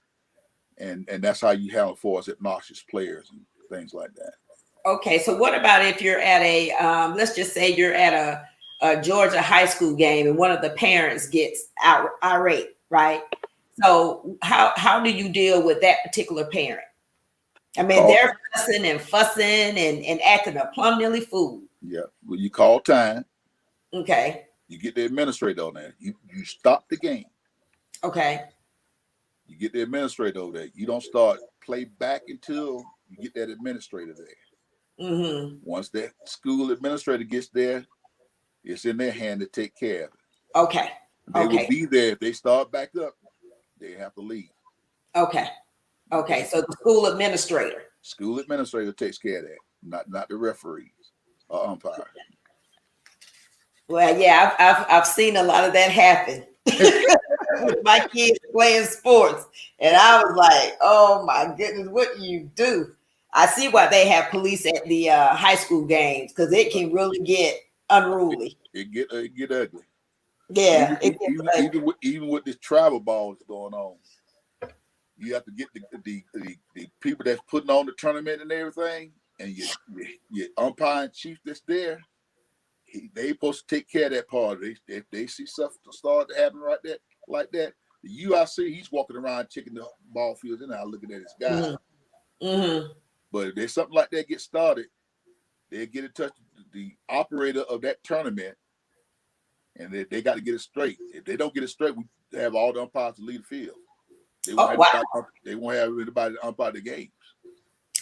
and that's how you handle for us obnoxious players and things like that. Okay, so what about if you're at a let's just say you're at a Georgia high school game and one of the parents gets irate, right? So how do you deal with that particular parent? I mean, they're fussing and acting a plumb nearly fool. Yeah, well, you call time. Okay. You get the administrator on there. You stop the game. Okay. You get the administrator over there. You don't start play back until you get that administrator there. Mm-hmm. Once that school administrator gets there, it's in their hand to take care of it. Okay. They will be there. If they start back up, they have to leave. Okay. Okay. So the school administrator. School administrator takes care of that, not the referees or umpires. Well, yeah, I've seen a lot of that happen with my kids playing sports, and I was like, "Oh my goodness, what do you do?" I see why they have police at the high school games because it can really get unruly. It get ugly. Yeah, even with this travel balls going on, you have to get the people that's putting on the tournament and everything, and your umpiring chief that's there. They supposed to take care of that part. If they see stuff start to happen like that, the UIC, he's walking around checking the ball fields and out looking at his guy. Mm-hmm. Mm-hmm. But if there's something like that get started, they get in touch with the operator of that tournament, and they got to get it straight. If they don't get it straight, we have all the umpires to leave the field. They won't have anybody to umpire the games.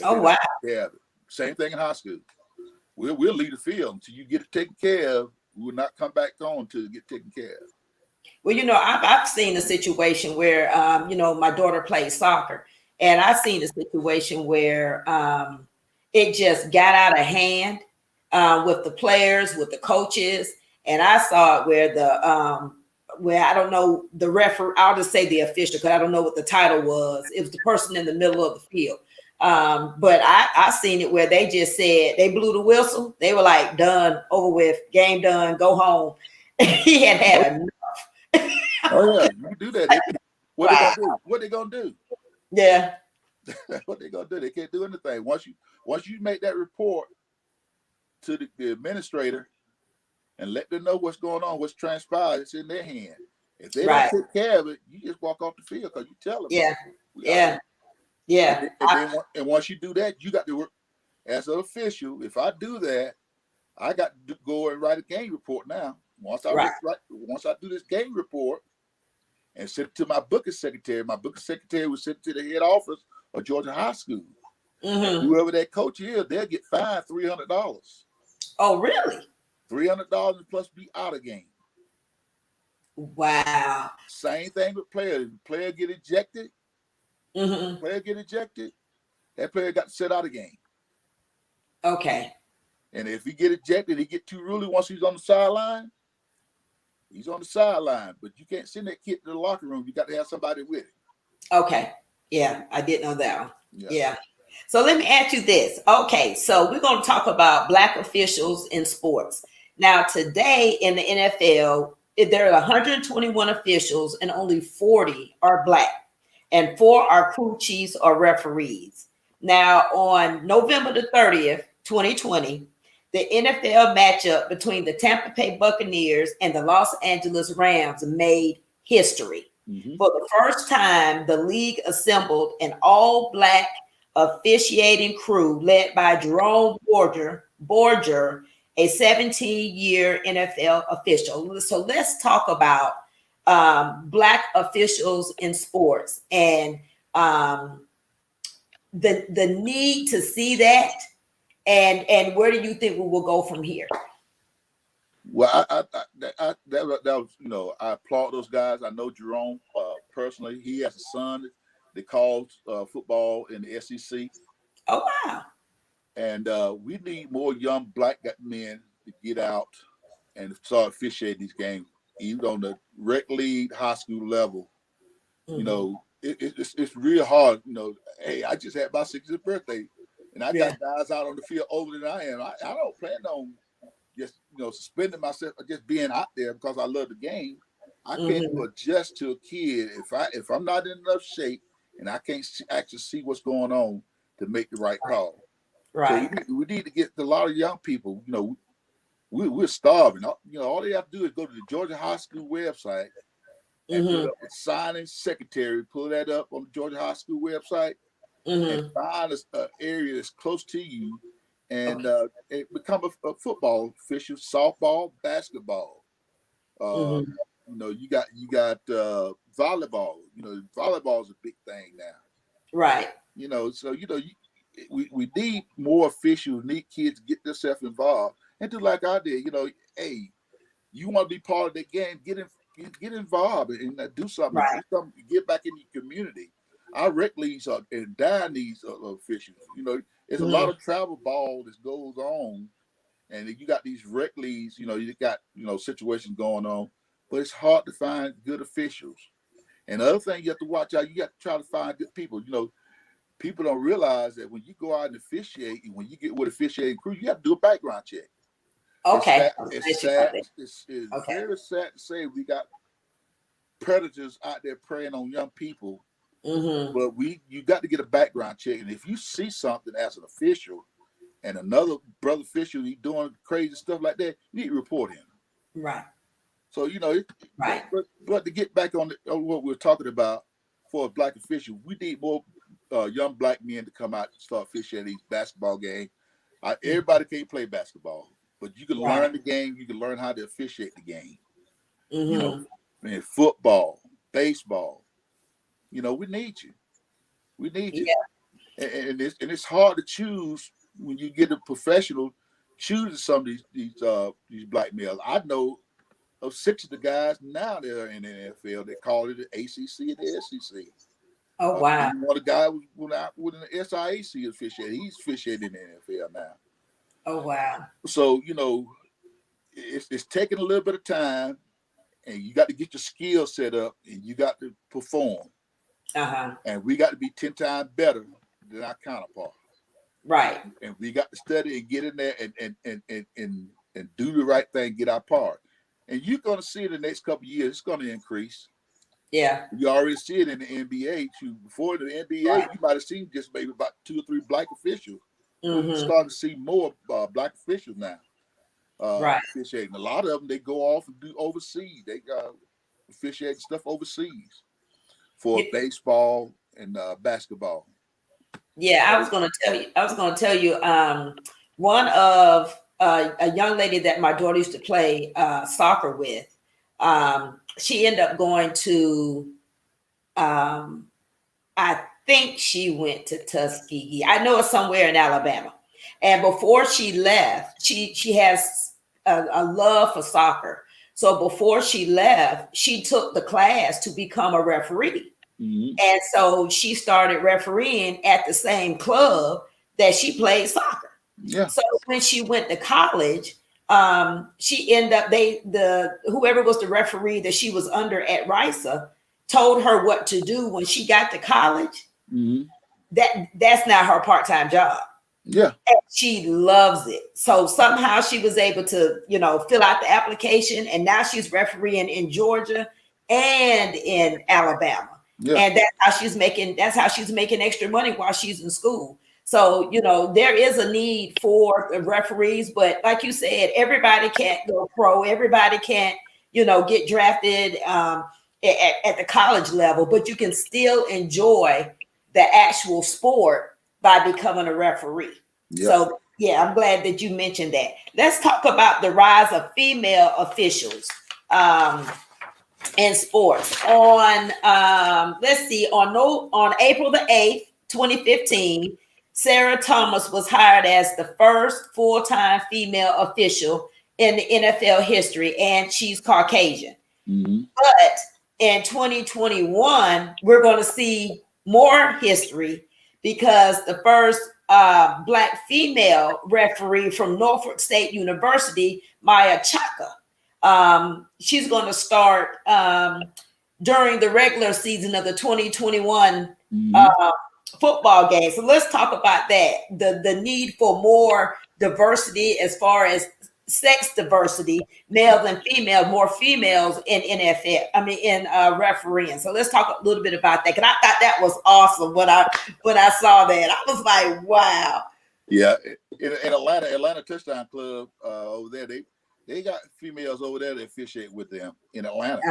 Oh wow! Yeah, same thing in high school. We'll leave the field until you get it taken care of. We will not come back on until it get taken care of. Well, I've seen a situation where, my daughter plays soccer, and I've seen a situation where it just got out of hand with the players, with the coaches, and I saw it where I don't know the referee. I'll just say the official because I don't know what the title was. It was the person in the middle of the field. But I seen it where they just said they blew the whistle. They were like, done, over with, game done, go home. He had enough. Oh yeah, you do that. What they gonna do? What they gonna do? Yeah. What they gonna do? They can't do anything. Once you make that report to the administrator and let them know what's going on, what's transpired, it's in their hand. If they don't take care of it, you just walk off the field because you tell them. Yeah. Yeah. Yeah. And once you do that, you got to work as an official. If I do that, I got to go and write a game report now. Once I do this game report and send it to my booking secretary will send it to the head office of Georgia High School. Mm-hmm. Whoever that coach is, they'll get fined $300. Oh, really? $300 plus be out of game. Wow. Same thing with players. If the player get ejected, mm-hmm. That player got to sit out of game. Okay. And if he get ejected, he get too ruly once he's on the sideline. He's on the sideline, but you can't send that kid to the locker room. You got to have somebody with it. Okay. Yeah, I didn't know that one. Yeah. So let me ask you this. Okay, so we're going to talk about Black officials in sports. Now, today in the NFL, there are 121 officials and only 40 are Black, and 4 are crew chiefs or referees. Now, on November the 30th, 2020, the NFL matchup between the Tampa Bay Buccaneers and the Los Angeles Rams made history. Mm-hmm. For the first time, the league assembled an all-Black officiating crew led by Jerome Borger, a 17-year NFL official. So let's talk about Black officials in sports and the need to see that, and where do you think we will go from here? Well, that was, I applaud those guys. I know Jerome personally. He has a son that calls football in the SEC. Oh, wow. And we need more young Black men to get out and start officiating these games, even on the rec league, high school level. Mm-hmm. it's real hard. You know, hey, I just had my 60th birthday, and I Yeah. got guys out on the field older than I am. I don't plan on just suspending myself or just being out there because I love the game. I can't Mm-hmm. adjust to a kid if I'm not in enough shape and I can't actually see what's going on to make the right call. So Right. we need to get a lot of young people. You know, we're starving. You know, all they have to do is go to the Georgia High School website and put Mm-hmm. up a signing secretary. Pull that up on the Georgia High School website and Mm-hmm. find an area that's close to you, and Okay. become a football official, softball, basketball. Uh, Mm-hmm. you got volleyball. You know, volleyball is a big thing now. Right. You know, so we need more officials. Need kids to get themselves involved and do like I did. You know, hey, you want to be part of the game? Get involved and do something. Right. Do something. Get back in your community. Our rec leagues are and dine these officials. You know, there's a lot Mm-hmm. of travel ball that goes on, and you got these rec leagues. You know, you got situations going on, but it's hard to find good officials. And the other thing you have to watch out. You got to try to find good people. You know, people don't realize that when you go out and officiate, and when you get with officiating crew, you have to do a background check. It's Okay. sad. I'm It's glad you brought sad. that. It's Okay. very sad to say we got predators out there preying on young people. Mm-hmm. But you got to get a background check, and if you see something as an official and another brother official he doing crazy stuff like that, you need to report him. Right. So Right. but to get back on what we're talking about for a black official, we need more young black men to come out and start officiating these basketball games. Everybody can't play basketball, but you can Right. learn the game. You can learn how to officiate the game. You know, Mm-hmm. man, football, baseball. You know, we need you. We need you. Yeah. And it's hard to choose when you get a professional choosing some of these black males. I know of 6 of the guys now that are in the NFL. They call it the ACC and the SEC. Oh wow. Even one of the guys went out with an SIAC officiating. He's officiating in the NFL now. Oh wow. So it's taking a little bit of time, and you got to get your skills set up, and you got to perform. Uh-huh. And we got to be 10 times better than our counterpart. Right. And we got to study and get in there and do the right thing, get our part. And you're going to see in the next couple of years, it's going to increase. Yeah. You already see it in the NBA too. Before the NBA, Right. you might have seen just maybe about 2 or 3 black officials. But we're Mm-hmm. starting to see more black officials now Right. officiating. A lot of them, they go off and do overseas. They officiating stuff overseas for Yeah. baseball and basketball. Yeah, I was going to tell you. I was going to tell you. One of a young lady that my daughter used to play soccer with. She ended up going to. I think she went to Tuskegee. I know it's somewhere in Alabama. And before she left, she has a love for soccer. So before she left, she took the class to become a referee. Mm-hmm. And so she started refereeing at the same club that she played soccer. Yeah. So when she went to college, she ended up whoever was the referee that she was under at RISA told her what to do when she got to college. Mm-hmm. That's not her part-time job. Yeah. And she loves it. So somehow she was able to, fill out the application, and now she's refereeing in Georgia and in Alabama. Yeah. And that's how she's making extra money while she's in school. So, there is a need for the referees, but like you said, everybody can't go pro. Everybody can't, get drafted at the college level, but you can still enjoy the actual sport by becoming a referee. Yeah. So, yeah, I'm glad that you mentioned that. Let's talk about the rise of female officials in sports. On April the 8th, 2015, Sarah Thomas was hired as the first full-time female official in the NFL history, and she's Caucasian. Mm-hmm. But in 2021, we're going to see more history because the first Black female referee from Norfolk State University, Maya Chaka, she's going to start during the regular season of the 2021 Mhm. football game. So let's talk about that. The need for more diversity as far as sex diversity, males and females, more females in NFL. I mean, in refereeing. So let's talk a little bit about that. Because I thought that was awesome when I saw that. I was like, wow. Yeah, in Atlanta Touchdown Club over there, they got females over there that officiate with them in Atlanta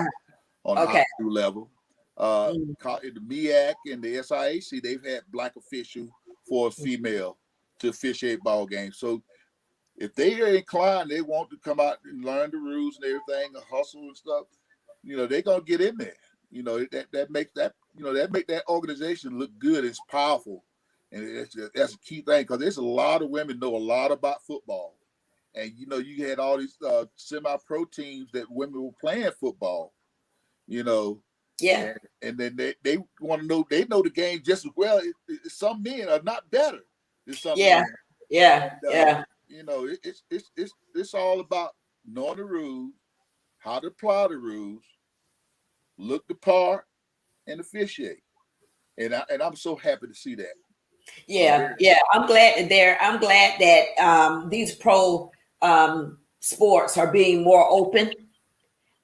on the high Okay. school level. Mm. In the MEAC and the SIAC, they've had black official for a female to officiate ball games. So if they are inclined, they want to come out and learn the rules and everything, the hustle and stuff, they're gonna get in there. That makes that organization look good. It's powerful. And that's a key thing because there's a lot of women know a lot about football. And you had all these semi-pro teams that women were playing football, Yeah. and then they want to know, they know the game just as well. Some men are not better than some Yeah. men. Yeah. And, Yeah. It's all about knowing the rules, how to apply the rules, look the part, and officiate. And I'm so happy to see that. Yeah, yeah. I'm glad that these pro sports are being more open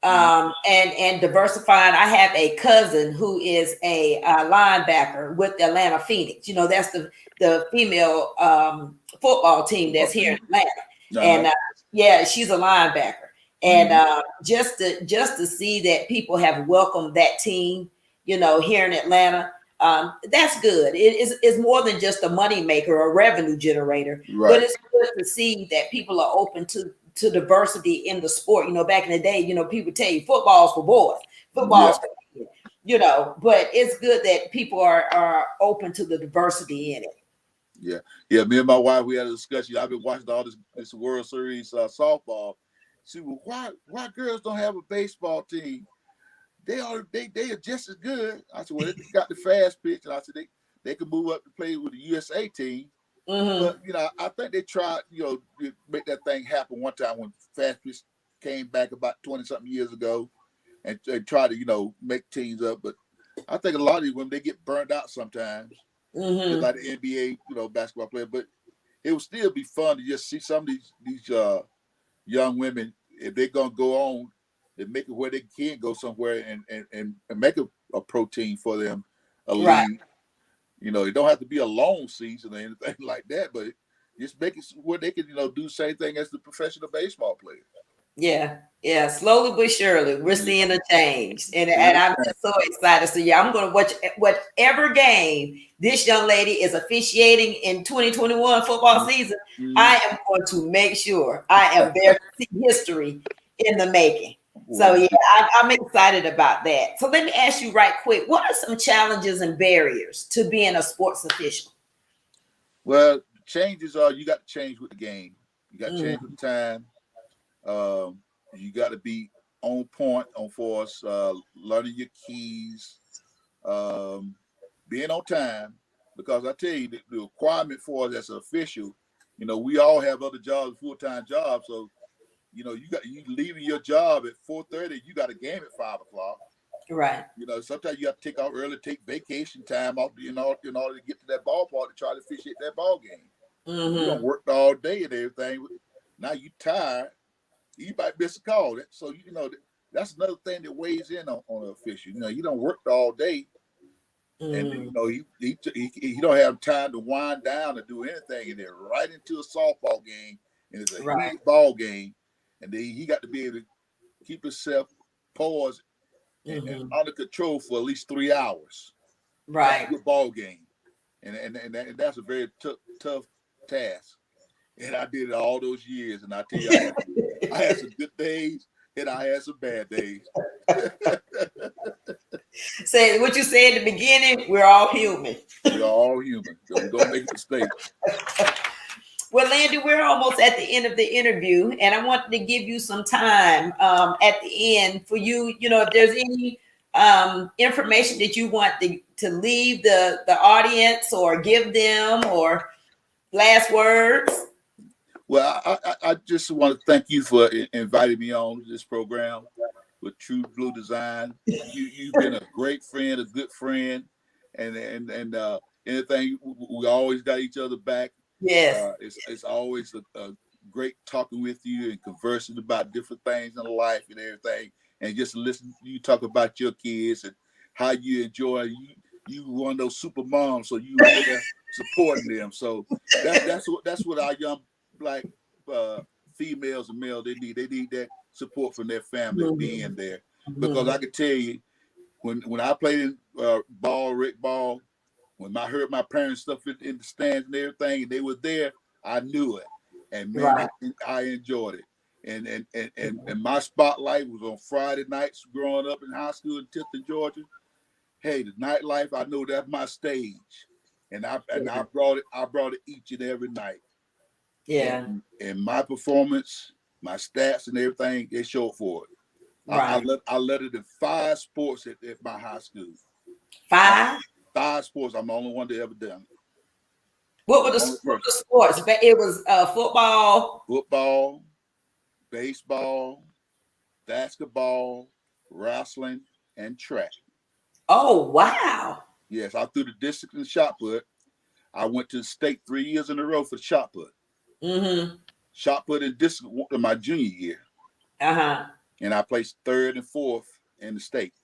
and diversified. I have a cousin who is a linebacker with the Atlanta Phoenix. That's the female football team that's here in Atlanta, and yeah, she's a linebacker. And just to see that people have welcomed that team, here in Atlanta, that's good. It's more than just a money maker or revenue generator, Right. but it's good to see that people are open to diversity in the sport. Back in the day, people tell you football's for boys, football's for kids, but it's good that people are open to the diversity in it. Yeah. Me and my wife, we had a discussion. I've been watching all this World Series softball. See, well, why girls don't have a baseball team? They are just as good. I said, well, they got the fast pitch, and I said they could move up to play with the USA team. Mm-hmm. But I think they tried, to make that thing happen one time when fast pitch came back about 20-something years ago, and they tried to make teams up. But I think a lot of these women, they get burned out sometimes, just like the NBA basketball player. But it would still be fun to just see some of these young women, if they're gonna go on, they make it where they can go somewhere and make a pro team for them, a Right. league. It don't have to be a long season or anything like that, but just make it where they can, do the same thing as the professional baseball players. Yeah. Slowly but surely, we're seeing a change, and I'm just so excited. So yeah, I'm going to watch whatever game this young lady is officiating in 2021 football season. I am going to make sure I am there to see history in the making. So yeah, I'm excited about that. So let me ask you right quick: what are some challenges and barriers to being a sports official? Well, changes are, you got to change with the game. You got to change with the time. You got to be on point on force, learning your keys, being on time. Because I tell you, the requirement for us as an official, we all have other jobs, full-time jobs. So, you leaving your job at 4:30, you got a game at 5:00. Right. Sometimes you have to take out early, take vacation time off, in order to get to that ballpark to try to officiate that ball game. You don't work all day and everything. Now you tired. You might miss a call. So that's another thing that weighs in on an official. You don't work all day, and he don't have time to wind down or do anything, and they're right into a softball game, and it's a heated ball game, and then he got to be able to keep himself poised and under control for at least 3 hours. Right. That's a good ball game, and that's a very tough task. And I did it all those years, and I tell you, I had some good days, and I had some bad days. Say what you said in the beginning. We're all human. We're all human. So we're gonna make mistakes. Well, Landy, we're almost at the end of the interview, and I wanted to give you some time at the end for you. If there's any information that you want to leave the audience or give them, or last words. Well, I just want to thank you for inviting me on this program. with True Blue Design. You've been a great friend, a good friend, and anything, we always got each other back. Yes. It's always a great talking with you and conversing about different things in life and everything, and just listen to you talk about your kids and how you enjoy. You one of those super moms, so you were there supporting them. So that's what our young Black females and males, they need. They need that support from their family being there. Because I can tell you, when I played in rec ball, when I heard my parents stuff in the stands and everything, and they were there, I knew it. And man, Right. I enjoyed it. And my spotlight was on Friday nights growing up in high school in Tifton, Georgia. Hey, the nightlife, I know that's my stage. And I brought it each and every night. Yeah. And my performance, my stats and everything, they showed for it. Right. I led it in 5 sports at my high school. 5? 5 sports. I'm the only one that ever done it. What were the sports? It was football. Football, baseball, basketball, wrestling, and track. Oh, wow. Yes, I threw the district in shot put. I went to the state 3 years in a row for the shot put. Shot put in district in my junior year. And I placed 3rd and 4th in the state.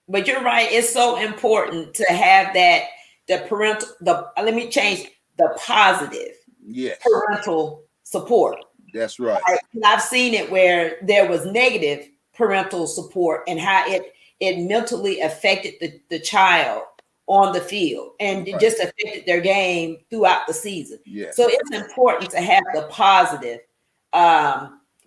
But you're right. It's so important to have that, let me change, the positive parental support. That's right. I've seen it where there was negative parental support and how it mentally affected the child on the field, and it just affected their game throughout the season. Yes. So it's important to have the positive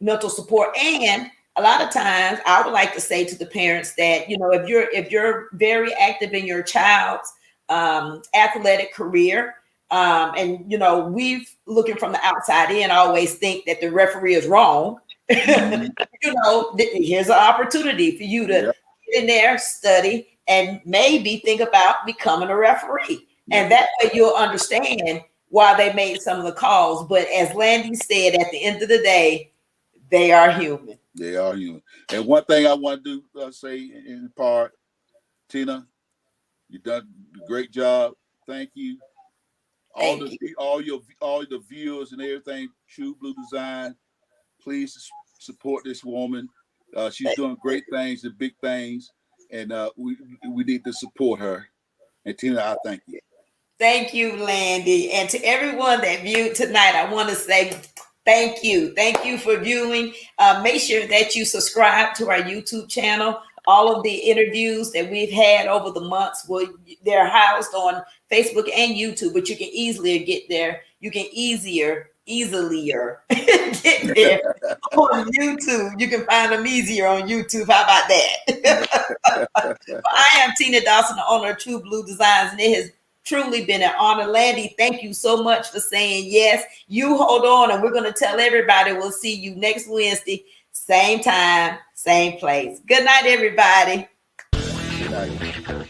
mental support. And a lot of times I would like to say to the parents that, if you're very active in your child's athletic career, and we've looking from the outside in always think that the referee is wrong. Here's an opportunity for you to get in there, study, and maybe think about becoming a referee. And that way you'll understand why they made some of the calls. But as Landy said, at the end of the day, they are human. They are human. And one thing I want to do, say in part, Tina, you've done a great job. Thank you. All the viewers and everything, True Blue Design, please support this woman. She's doing great things and big things, and we need to support her. And Tina, I thank you. Thank you, Landy. And to everyone that viewed tonight, I want to say thank you. Thank you for viewing. Make sure that you subscribe to our YouTube channel. All of the interviews that we've had over the months, they're housed on Facebook and YouTube, but you can easily get there. You can easilier get there on YouTube. You can find them easier on YouTube. How about that? I am Tina Dawson, the owner of True Blue Designs, and it has truly been an honor. Landy, thank you so much for saying yes. You hold on, and we're going to tell everybody we'll see you next Wednesday, same time, same place. Good night, everybody. Good night.